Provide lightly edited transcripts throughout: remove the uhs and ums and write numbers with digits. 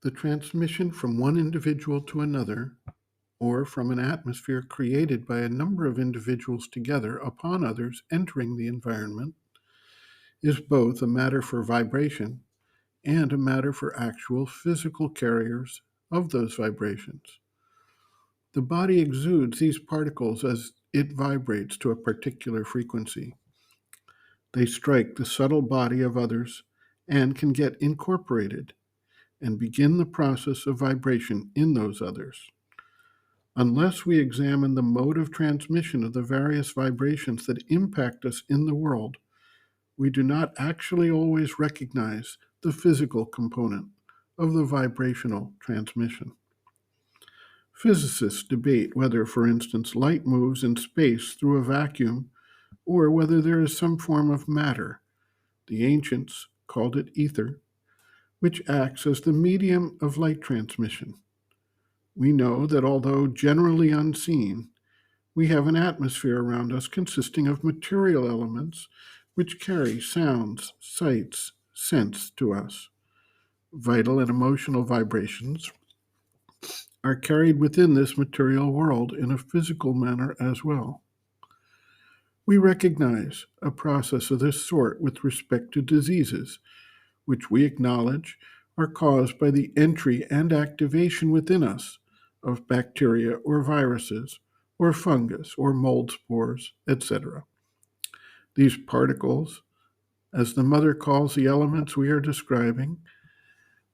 The transmission from one individual to another, or from an atmosphere created by a number of individuals together upon others entering the environment, is both a matter for vibration and a matter for actual physical carriers of those vibrations. The body exudes these particles as it vibrates to a particular frequency. They strike the subtle body of others and can get incorporated and begin the process of vibration in those others. Unless we examine the mode of transmission of the various vibrations that impact us in the world, we do not actually always recognize the physical component of the vibrational transmission. Physicists debate whether, for instance, light moves in space through a vacuum or whether there is some form of matter. The ancients called it ether, which acts as the medium of light transmission. We know that although generally unseen, we have an atmosphere around us consisting of material elements which carry sounds, sights, scents to us. Vital and emotional vibrations are carried within this material world in a physical manner as well. We recognize a process of this sort with respect to diseases, which we acknowledge are caused by the entry and activation within us of bacteria or viruses or fungus or mold spores, etc. These particles, as the mother calls the elements we are describing,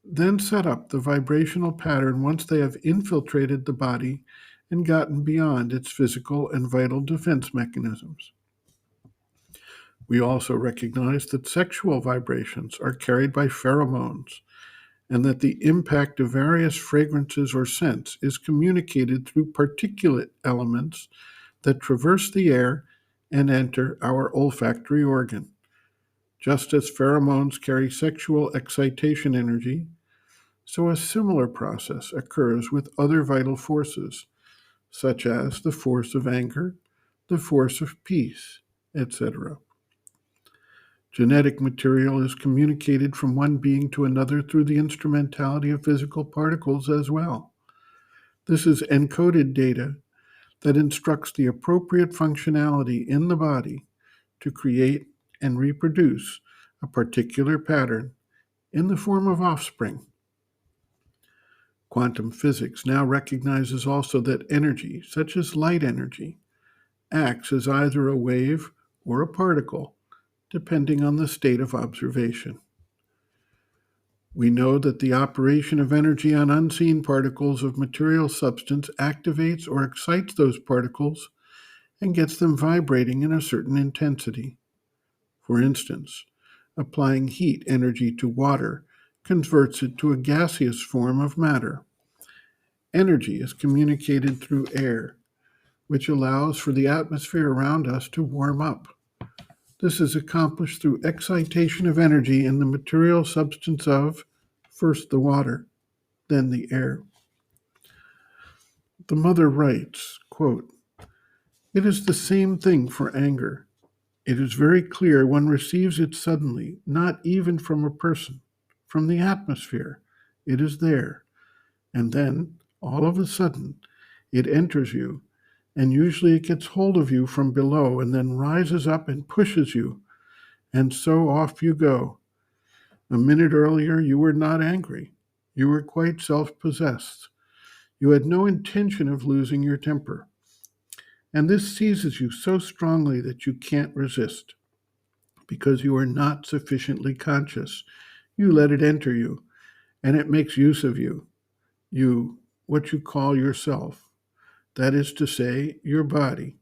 then set up the vibrational pattern once they have infiltrated the body and gotten beyond its physical and vital defense mechanisms. We also recognize that sexual vibrations are carried by pheromones, and that the impact of various fragrances or scents is communicated through particulate elements that traverse the air and enter our olfactory organ. Just as pheromones carry sexual excitation energy, so a similar process occurs with other vital forces, such as the force of anger, the force of peace, etc. Genetic material is communicated from one being to another through the instrumentality of physical particles as well. This is encoded data that instructs the appropriate functionality in the body to create and reproduce a particular pattern in the form of offspring. Quantum physics now recognizes also that energy, such as light energy, acts as either a wave or a particle, depending on the state of observation. We know that the operation of energy on unseen particles of material substance activates or excites those particles and gets them vibrating in a certain intensity. For instance, applying heat energy to water converts it to a gaseous form of matter. Energy is communicated through air, which allows for the atmosphere around us to warm up. This is accomplished through excitation of energy in the material substance of, first the water, then the air. The mother writes, quote, "It is the same thing for anger. It is very clear one receives it suddenly, not even from a person, from the atmosphere. It is there. And then, all of a sudden, it enters you, and usually it gets hold of you from below and then rises up and pushes you, and so off you go. A minute earlier, you were not angry. You were quite self-possessed. You had no intention of losing your temper. And this seizes you so strongly that you can't resist. Because you are not sufficiently conscious, you let it enter you, and it makes use of you. You, what you call yourself. That is to say, your body.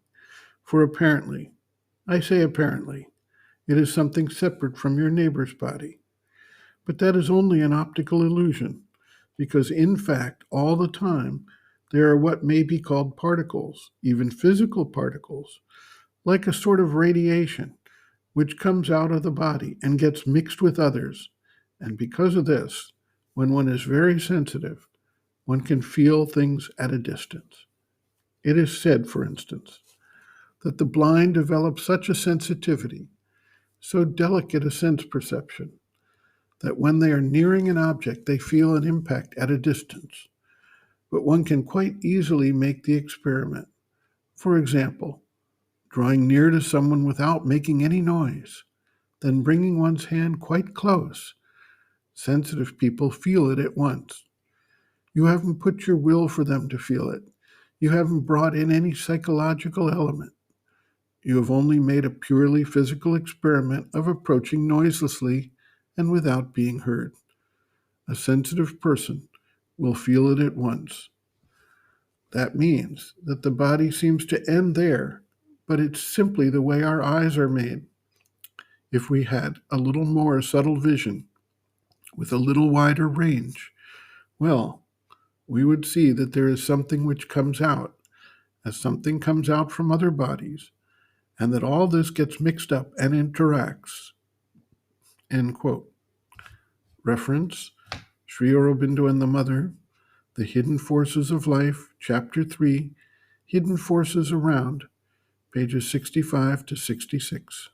For apparently, I say apparently, it is something separate from your neighbor's body. But that is only an optical illusion, because in fact, all the time, there are what may be called particles, even physical particles, like a sort of radiation, which comes out of the body and gets mixed with others. And because of this, when one is very sensitive, one can feel things at a distance. It is said, for instance, that the blind develop such a sensitivity, so delicate a sense perception, that when they are nearing an object, they feel an impact at a distance. But one can quite easily make the experiment. For example, drawing near to someone without making any noise, then bringing one's hand quite close. Sensitive people feel it at once. You haven't put your will for them to feel it. You haven't brought in any psychological element. You have only made a purely physical experiment of approaching noiselessly and without being heard. A sensitive person will feel it at once. That means that the body seems to end there, but it's simply the way our eyes are made. If we had a little more subtle vision with a little wider range, well, we would see that there is something which comes out, as something comes out from other bodies, and that all this gets mixed up and interacts. End quote. Reference, Sri Aurobindo and the Mother, The Hidden Forces of Life, Chapter 3, Hidden Forces Around, pages 65 to 66.